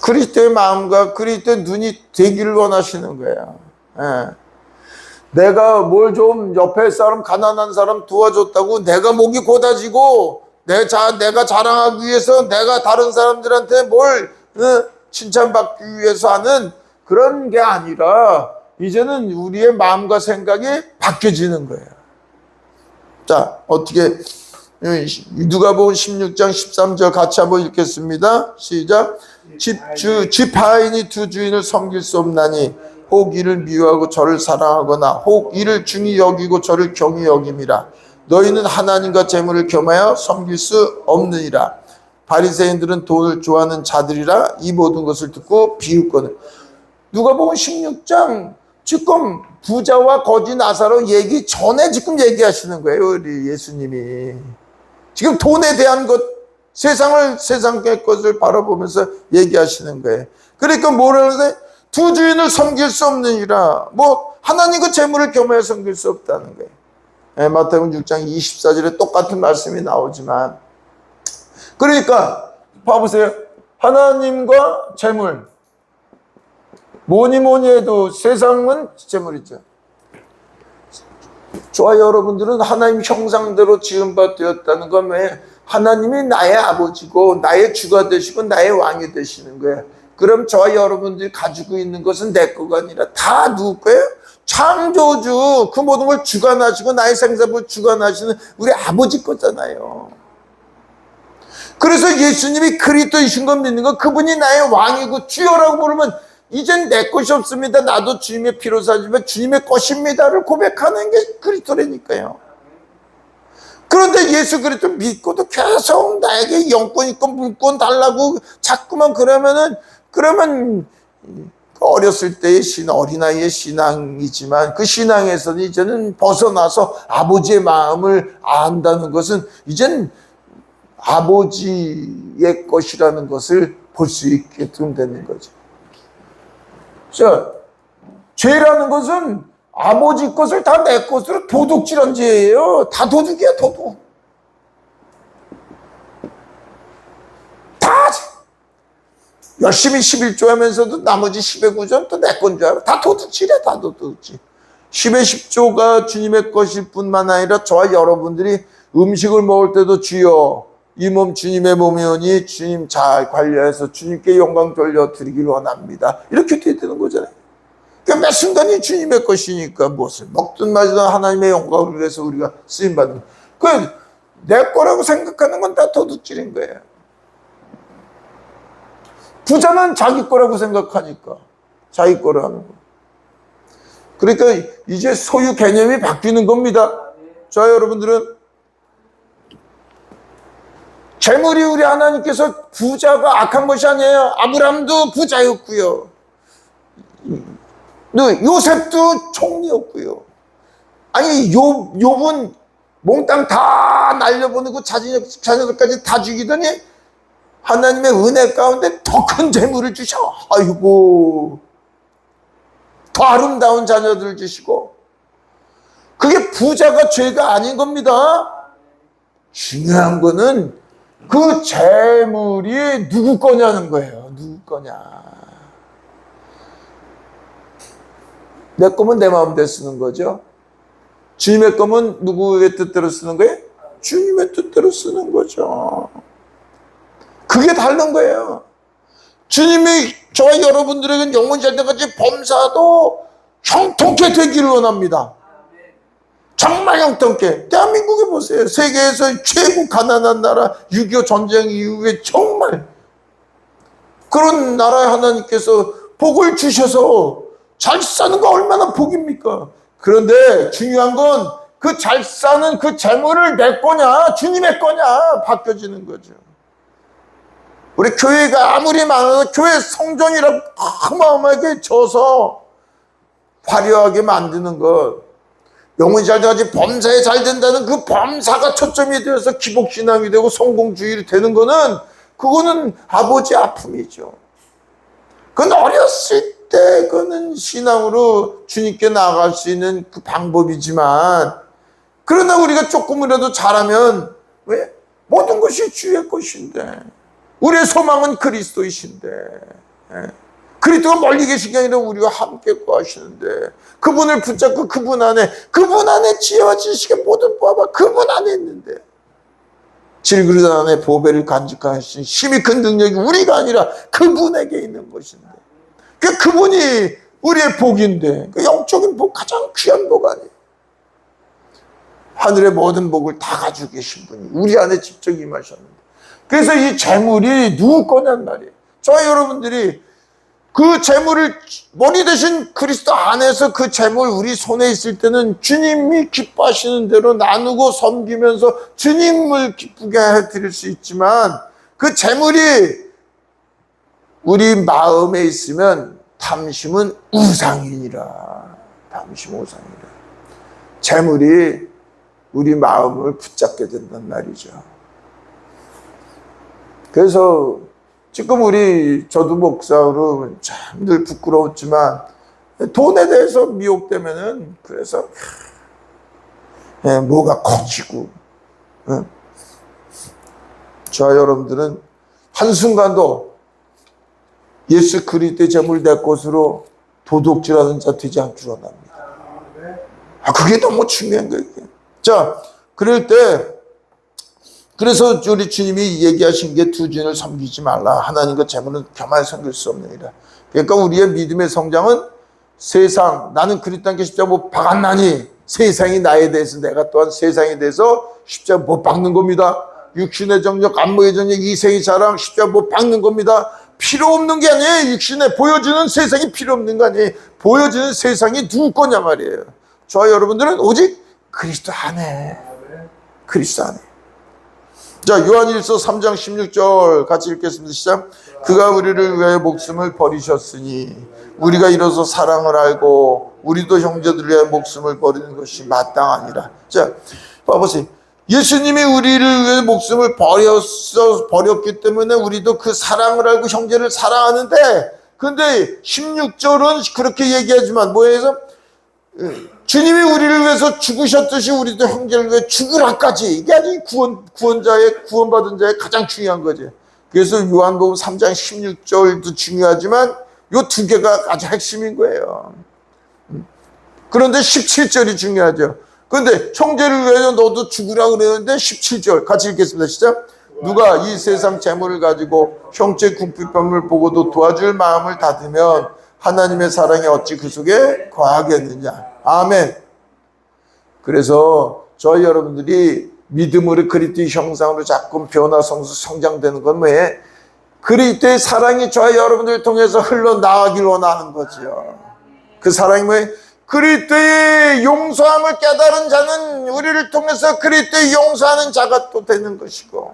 그리스도의 마음과 그리스도의 눈이 되기를 원하시는 거예요. 내가 뭘 좀 옆에 사람 가난한 사람 도와줬다고 내가 목이 고다지고 내가 자랑하기 위해서 내가 다른 사람들한테 뭘 칭찬받기 위해서 하는 그런 게 아니라 이제는 우리의 마음과 생각이 바뀌어지는 거예요. 자, 어떻게 누가복음 16장 13절 같이 한번 읽겠습니다. 시작. 집 하인이 두 주인을 섬길 수 없나니 혹 이를 미워하고 저를 사랑하거나 혹 이를 중히 여기고 저를 경히 여김이라. 너희는 하나님과 재물을 겸하여 섬길 수 없느니라. 바리새인들은 돈을 좋아하는 자들이라 이 모든 것을 듣고 비웃거늘. 누가복음 16장 지금 부자와 거지 나사로 얘기 전에 지금 얘기하시는 거예요. 우리 예수님이. 지금 돈에 대한 것, 세상의 것을 바라보면서 얘기하시는 거예요. 그러니까 뭐라고 하세요? 두 주인을 섬길 수 없느니라. 뭐 하나님과 재물을 겸하여 섬길 수 없다는 거예요. 마태복음 6장 24절에 똑같은 말씀이 나오지만 그러니까 봐보세요. 하나님과 재물 뭐니 해도 세상은 재물이죠. 저와 여러분들은 하나님 형상대로 지음받았다는 건 왜? 하나님이 나의 아버지고 나의 주가 되시고 나의 왕이 되시는 거예요. 그럼 저와 여러분들이 가지고 있는 것은 내 거가 아니라 다 누구 거예요? 창조주, 그 모든 걸 주관하시고 나의 생사를 주관하시는 우리 아버지 거잖아요. 그래서 예수님이 그리스도이신 거 믿는 거 그분이 나의 왕이고 주여라고 부르면 이젠 내 것이 없습니다. 나도 주님의 피로 사지만 주님의 것입니다를 고백하는 게 그리스도라니까요. 그런데 예수 그리스도 믿고도 계속 나에게 영권 있고 물권 달라고 자꾸만 그러면 어렸을 때의 어린아이의 신앙이지만 그 신앙에서는 이제는 벗어나서 아버지의 마음을 안다는 것은 이젠 아버지의 것이라는 것을 볼 수 있게 되는 거죠. 자, 죄라는 것은 아버지 것을 다 내 것으로 도둑질한 죄예요. 다 도둑이야, 도둑. 다 열심히 11조 하면서도 나머지 10의 9조는 또 내 건 줄 알아. 다 도둑질이야, 다 도둑질. 10의 10조가 주님의 것일 뿐만 아니라 저와 여러분들이 음식을 먹을 때도 주여 이 몸 주님의 몸이오니 주님 잘 관리해서 주님께 영광 돌려드리기를 원합니다. 이렇게 돼야 되는 거잖아요. 그러니까 매 순간이 주님의 것이니까 무엇을 먹든 마시든 하나님의 영광을 위해서 우리가 쓰임받는 내 거라고 생각하는 건 다 도둑질인 거예요. 부자는 자기 거라고 생각하니까 자기 거를 하는 거예요. 그러니까 이제 소유 개념이 바뀌는 겁니다. 자, 여러분들은 재물이 우리 하나님께서 부자가 악한 것이 아니에요. 아브라함도 부자였고요. 요셉도 총리였고요. 아니 욥은 몽땅 다 날려보내고 자녀들까지 다 죽이더니 하나님의 은혜 가운데 더 큰 재물을 주셔. 아이고, 더 아름다운 자녀들을 주시고. 그게 부자가 죄가 아닌 겁니다. 중요한 거는 그 재물이 누구 거냐는 거예요. 누구 거냐. 내 거면 내 마음대로 쓰는 거죠. 주님의 거면 누구의 뜻대로 쓰는 거예요? 주님의 뜻대로 쓰는 거죠. 그게 다른 거예요. 주님이 저와 여러분들에게는 영원히 살 때까지 범사도 형통케 되기를 원합니다. 정말 형통케. 대한민국에 보세요. 세계에서 최고 가난한 나라 6.25 전쟁 이후에 정말 그런 나라에 하나님께서 복을 주셔서 잘 사는 거 얼마나 복입니까? 그런데 중요한 건 그 잘 사는 그 재물을 내 거냐 주님의 거냐 바뀌어지는 거죠. 우리 교회가 아무리 많아도 교회 성전이라 어마어마하게 져서 화려하게 만드는 것, 영혼이 잘 돼가지고 범사에 잘 된다는 그 범사가 초점이 되어서 기복신앙이 되고 성공주의로 되는 거는 그거는 아버지 아픔이죠. 그건 어렸을 때 그거는 신앙으로 주님께 나아갈 수 있는 그 방법이지만, 그러나 우리가 조금이라도 잘하면 왜? 모든 것이 주의 것인데 우리의 소망은 그리스도이신데, 그리스도가 멀리 계신 게 아니라 우리와 함께 거하시는데 그분을 붙잡고 그분 안에 지혜와 지식의 모든 보아봐 그분 안에 있는데 질그릇 안에 보배를 간직하신 힘이 큰 능력이 우리가 아니라 그분에게 있는 것인데, 그분이 우리의 복인데 그 영적인 복, 가장 귀한 복 아니에요. 하늘의 모든 복을 다 가지고 계신 분이 우리 안에 직접 임하셨는데, 그래서 이 재물이 누구 거냔 말이에요. 저와 여러분들이 그 재물을 머리 대신 그리스도 안에서 그 재물 우리 손에 있을 때는 주님이 기뻐하시는 대로 나누고 섬기면서 주님을 기쁘게 해드릴 수 있지만, 그 재물이 우리 마음에 있으면 탐심은 우상이니라. 탐심은 우상이니라. 재물이 우리 마음을 붙잡게 된단 말이죠. 그래서 지금 저도 목사로 참 늘 부끄러웠지만 돈에 대해서 미혹되면은 그래서 뭐가 커지고, 저와 여러분들은 한순간도 예수 그리스도의 재물 내 것으로 도둑질하는 자 되지 않기를 원합니다. 그게 너무 중요한 거예요. 자, 그럴 때 그래서 우리 주님이 얘기하신 게 두 주인을 섬기지 말라. 하나님과 재물은 겸하여 섬길 수 없느니라. 그러니까 우리의 믿음의 성장은 세상, 나는 그리스도 함께 십자가 못 박았나니 세상이 나에 대해서 내가 또한 세상에 대해서 십자가 못 박는 겁니다. 육신의 정력, 안목의 정력, 이생의 자랑, 십자가 못 박는 겁니다. 필요 없는 게 아니에요. 육신에 보여주는 세상이 필요 없는 거 아니에요. 보여주는 세상이 누구 거냐 말이에요. 저와 여러분들은 오직 그리스도 안에 그리스도 안에. 자, 요한일서 3장 16절 같이 읽겠습니다. 시작. 그가 우리를 위하여 목숨을 버리셨으니 우리가 이로써 사랑을 알고 우리도 형제들을 위하여 목숨을 버리는 것이 마땅하니라. 자, 봐보세요. 예수님이 우리를 위해 목숨을 버렸기 때문에 우리도 그 사랑을 알고 형제를 사랑하는데, 근데 16절은 그렇게 얘기하지만 뭐예요? 주님이 우리를 위해서 죽으셨듯이 우리도 형제를 위해 죽으라까지. 이게 아주 구원받은 자의 가장 중요한 거지. 그래서 요한복음 3장 16절도 중요하지만 요 두 개가 아주 핵심인 거예요. 그런데 17절이 중요하죠. 그런데 형제를 위해서 너도 죽으라 그랬는데 17절 같이 읽겠습니다. 시작. 누가 이 세상 재물을 가지고 형제 궁핍함을 보고도 도와줄 마음을 닫으면 하나님의 사랑이 어찌 그 속에 거하겠느냐. 아멘. 그래서 저희 여러분들이 믿음으로 그리스도의 형상으로 자꾸 변화 성장되는 건 뭐예요? 그리스도의 사랑이 저희 여러분들을 통해서 흘러나가길 원하는 거죠. 그 사랑이 뭐예요? 그리스도의 용서함을 깨달은 자는 우리를 통해서 그리스도의 용서하는 자가 또 되는 것이고,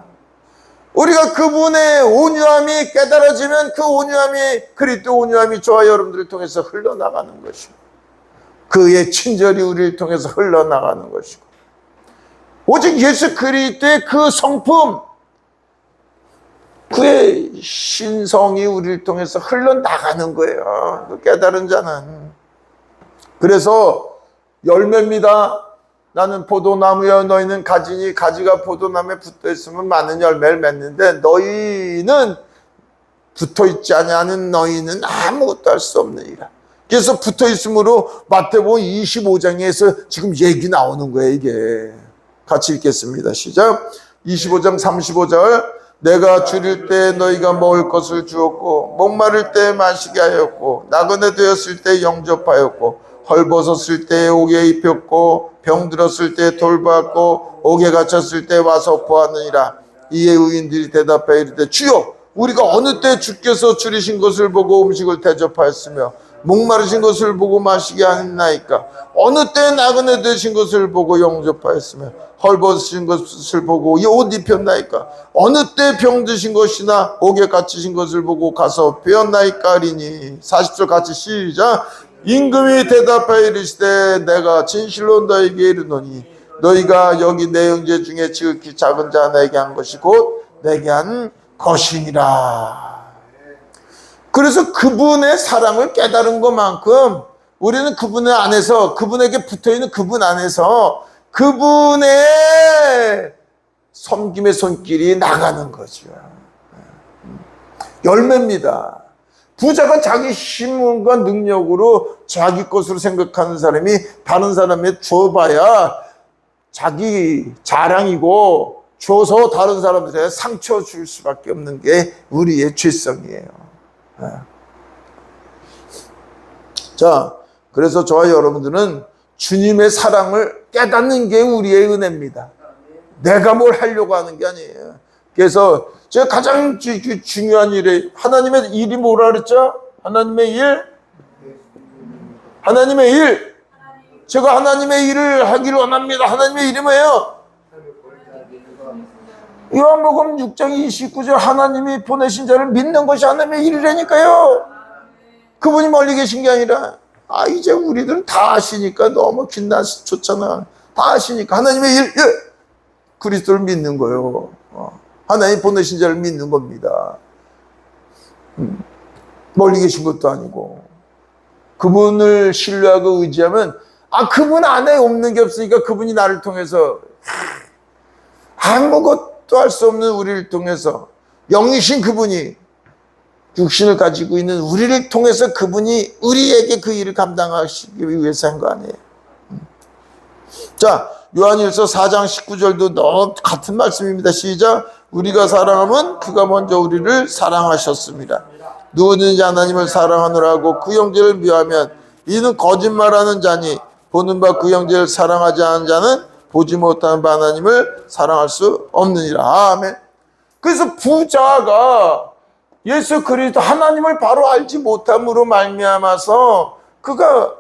우리가 그분의 온유함이 깨달아지면 그 온유함이, 그리스도 온유함이 저와 여러분들을 통해서 흘러나가는 것이고, 그의 친절이 우리를 통해서 흘러나가는 것이고, 오직 예수 그리스도의 그 성품, 그의 신성이 우리를 통해서 흘러나가는 거예요. 그 깨달은 자는. 그래서 열매입니다. 나는 포도나무여 너희는 가지니 가지가 포도나무에 붙어있으면 많은 열매를 맺는데 너희는 붙어있지 아니하는 너희는 아무것도 할 수 없느니라. 그래서 붙어있으므로 마태복음 25장에서 지금 얘기 나오는 거예요. 이게 같이 읽겠습니다. 시작. 25장 35절. 내가 줄일 때 너희가 먹을 것을 주었고 목마를 때 마시게 하였고 나그네 되었을 때 영접하였고 헐벗었을 때 옥에 입혔고 병들었을 때 돌봤고 옥에 갇혔을 때 와서 구하느니라. 이에 의인들이 대답하여 이르되 주여 우리가 어느 때 주께서 줄이신 것을 보고 음식을 대접하였으며 목마르신 것을 보고 마시게 하였나이까. 어느 때 나그네 되신 것을 보고 영접하였으며 헐벗으신 것을 보고 이 옷 입혔나이까. 어느 때 병드신 것이나 옥에 갇히신 것을 보고 가서 배웠나이까 하리니. 40절 같이 시작. 임금이 대답하여 이르시되 내가 진실로 너에게 이르노니 너희가 여기 내 형제 중에 지극히 작은 자 내게 한 것이 곧 내게 한 것이니라. 그래서 그분의 사랑을 깨달은 것만큼 우리는 그분의 안에서, 그분에게 붙어있는 그분 안에서 그분의 섬김의 손길이 나가는 거죠. 열매입니다. 부자가 자기 힘과 능력으로 자기 것으로 생각하는 사람이 다른 사람에 줘봐야 자기 자랑이고, 줘서 다른 사람들에게 상처 줄 수밖에 없는 게 우리의 죄성이에요. 자, 그래서 저와 여러분들은 주님의 사랑을 깨닫는 게 우리의 은혜입니다. 내가 뭘 하려고 하는 게 아니에요. 그래서 제가 가장 중요한 일이, 하나님의 일이 뭐라 그랬죠? 하나님의 일? 하나님의 일. 제가 하나님의 일을 하기를 원합니다. 하나님의 일이 뭐예요? 요한복음 6장 29절 하나님이 보내신 자를 믿는 것이 하나님의 일이라니까요. 그분이 멀리 계신 게 아니라, 이제 우리들은 다 아시니까 너무 빛나 좋잖아. 다 아시니까 하나님의 일, 그리스도를 믿는 거예요. 하나님 보내신 자를 믿는 겁니다. 멀리 계신 것도 아니고, 그분을 신뢰하고 의지하면, 그분 안에 없는 게 없으니까 그분이 나를 통해서 아무것도 할 수 없는 우리를 통해서, 영이신 그분이 육신을 가지고 있는 우리를 통해서 그분이 우리에게 그 일을 감당하시기 위해서 한 거 아니에요. 자, 요한일서 4장 19절도 너무 같은 말씀입니다. 시작. 우리가 사랑하면 그가 먼저 우리를 사랑하셨습니다. 누구든지 하나님을 사랑하느라고 그 형제를 미워하면 이는 거짓말하는 자니 보는 바 그 형제를 사랑하지 않은 자는 보지 못하는 바 하나님을 사랑할 수 없느니라. 아멘. 그래서 부자가 예수 그리스도 하나님을 바로 알지 못함으로 말미암아서 그가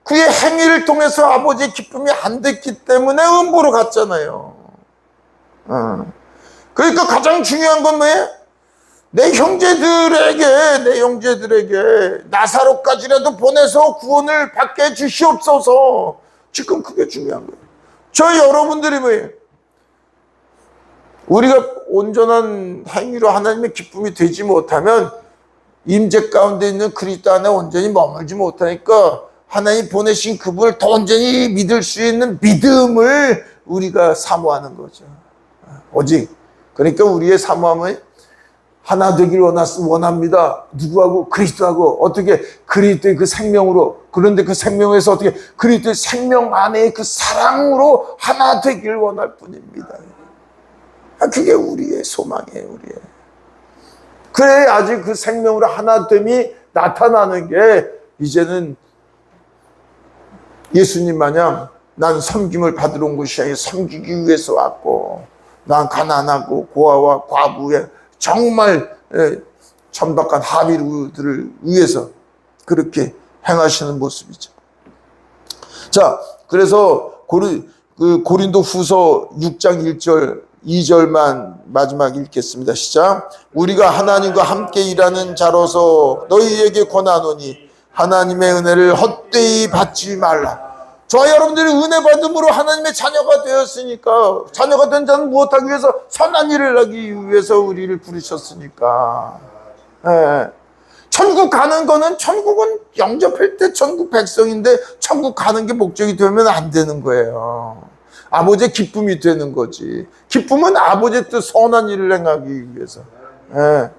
그의 행위를 통해서 아버지의 기쁨이 안 됐기 때문에 음부로 갔잖아요. 그러니까 가장 중요한 건 뭐예요? 내 형제들에게 나사로까지라도 보내서 구원을 받게 해 주시옵소서. 지금 그게 중요한 거예요. 저희 여러분들이 뭐예요? 우리가 온전한 행위로 하나님의 기쁨이 되지 못하면 임재 가운데 있는 그리스도 안에 온전히 머물지 못하니까 하나님 보내신 그분을 더 온전히 믿을 수 있는 믿음을 우리가 사모하는 거죠. 오직 그러니까 우리의 사모함은 하나 되길 원합니다. 누구하고? 그리스도하고. 어떻게? 그리스도의 그 생명으로. 그런데 그 생명에서 어떻게? 그리스도의 생명 안에 그 사랑으로 하나 되길 원할 뿐입니다. 그게 우리의 소망이에요. 우리의. 그래야지 그 생명으로 하나됨이 나타나는 게 이제는 예수님 마냥 난 섬김을 받으러 온 것이 아니라 섬기기 위해서 왔고 난 가난하고 고아와 과부의 정말 천박한 하비루들을 위해서 그렇게 행하시는 모습이죠. 자, 그래서 고린도 후서 6장 1절 2절만 마지막 읽겠습니다. 시작. 우리가 하나님과 함께 일하는 자로서 너희에게 권하노니 하나님의 은혜를 헛되이 받지 말라. 저와 여러분들이 은혜 받음으로 하나님의 자녀가 되었으니까, 자녀가 된 자는 무엇하기 위해서? 선한 일을 하기 위해서 우리를 부르셨으니까. 예. 천국 가는 거는, 천국은 영접할 때 천국 백성인데 천국 가는 게 목적이 되면 안 되는 거예요. 아버지의 기쁨이 되는 거지. 기쁨은 아버지의 뜻, 선한 일을 행하기 위해서. 예.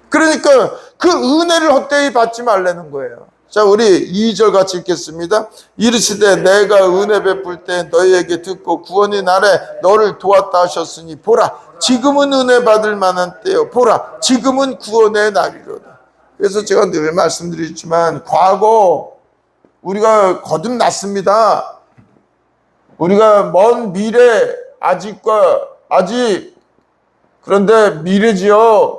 그러니까 그 은혜를 헛되이 받지 말라는 거예요. 자, 우리 2절 같이 읽겠습니다. 이르시되 내가 은혜 베풀 때 너희에게 듣고 구원의 날에 너를 도왔다 하셨으니 보라 지금은 은혜 받을 만한 때요 보라 지금은 구원의 날이로다. 그래서 제가 늘 말씀드리지만 과거 우리가 거듭났습니다. 우리가 먼 미래 아직 그런데 미래지요.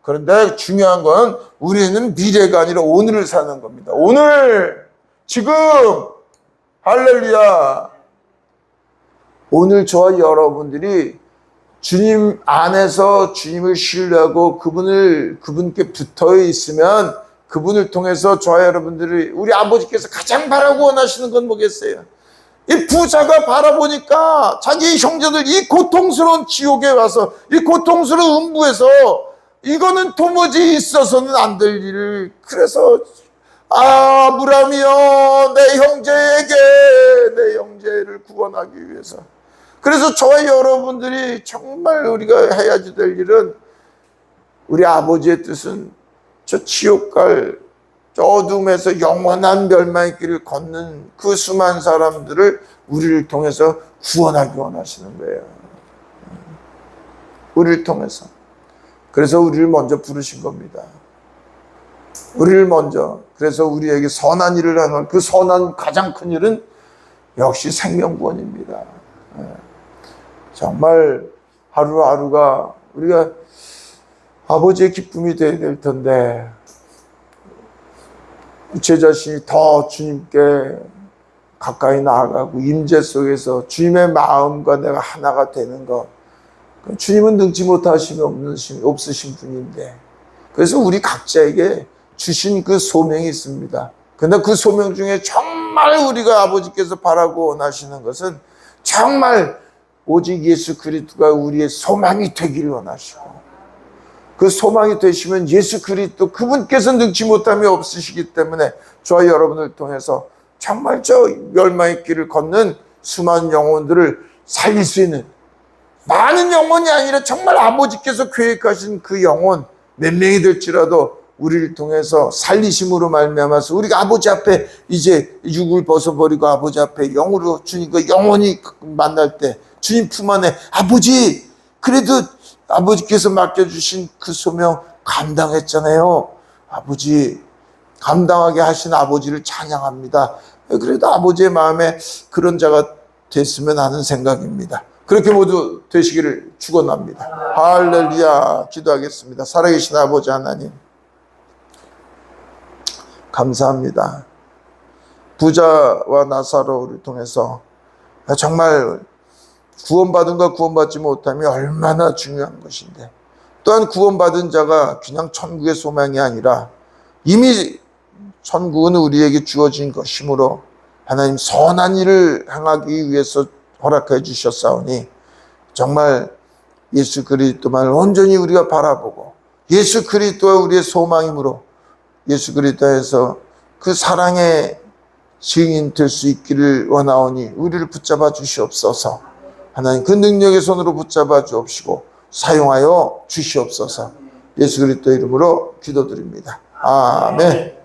그런데 중요한 건 우리는 미래가 아니라 오늘을 사는 겁니다. 오늘, 지금, 할렐루야. 오늘 저와 여러분들이 주님 안에서 주님을 신뢰하고 그분께 붙어 있으면 그분을 통해서 저와 여러분들이 우리 아버지께서 가장 바라고 원하시는 건 뭐겠어요? 이 부자가 바라보니까 자기 형제들 이 고통스러운 지옥에 와서 이 고통스러운 음부에서 이거는 도무지 있어서는 안 될 일을 그래서 아브라함이여 내 형제를 구원하기 위해서 그래서 저와 여러분들이 정말 우리가 해야지 될 일은 우리 아버지의 뜻은 저 지옥 갈 저 어둠에서 영원한 멸망의 길을 걷는 그 수많은 사람들을 우리를 통해서 구원하기 원하시는 거예요. 우리를 통해서. 그래서 우리를 먼저 부르신 겁니다. 우리를 먼저. 그래서 우리에게 선한 일을 하는 그 선한 가장 큰 일은 역시 생명구원입니다. 정말 하루하루가 우리가 아버지의 기쁨이 되어야 될 텐데 제 자신이 더 주님께 가까이 나아가고 임재 속에서 주님의 마음과 내가 하나가 되는 것 주님은 능치 못하시면 없으신 분인데 그래서 우리 각자에게 주신 그 소명이 있습니다. 그런데 그 소명 중에 정말 우리가 아버지께서 바라고 원하시는 것은 정말 오직 예수 그리스도가 우리의 소망이 되기를 원하시고 그 소망이 되시면 예수 그리스도 그분께서 능치 못함이 없으시기 때문에 저와 여러분을 통해서 정말 저 멸망의 길을 걷는 수많은 영혼들을 살릴 수 있는 많은 영혼이 아니라 정말 아버지께서 계획하신 그 영혼 몇 명이 될지라도 우리를 통해서 살리심으로 말미암아서 우리가 아버지 앞에 이제 육을 벗어버리고 아버지 앞에 영으로 주님과 영원히 만날 때 주님 품 안에 아버지 그래도 아버지께서 맡겨주신 그 소명 감당했잖아요. 아버지 감당하게 하신 아버지를 찬양합니다. 그래도 아버지의 마음에 그런 자가 됐으면 하는 생각입니다. 그렇게 모두 되시기를 축원합니다. 할렐루야. 기도하겠습니다. 살아계신 아버지 하나님 감사합니다. 부자와 나사로를 통해서 정말 구원받은가 구원받지 못함이 얼마나 중요한 것인데, 또한 구원받은 자가 그냥 천국의 소망이 아니라 이미 천국은 우리에게 주어진 것이므로 하나님 선한 일을 행하기 위해서 허락해 주셨사오니 정말 예수 그리스도만을 온전히 우리가 바라보고 예수 그리스도가 우리의 소망이므로 예수 그리스도에서 그 사랑의 증인 될 수 있기를 원하오니 우리를 붙잡아 주시옵소서. 하나님 그 능력의 손으로 붙잡아 주옵시고 사용하여 주시옵소서. 예수 그리스도 이름으로 기도드립니다. 아멘.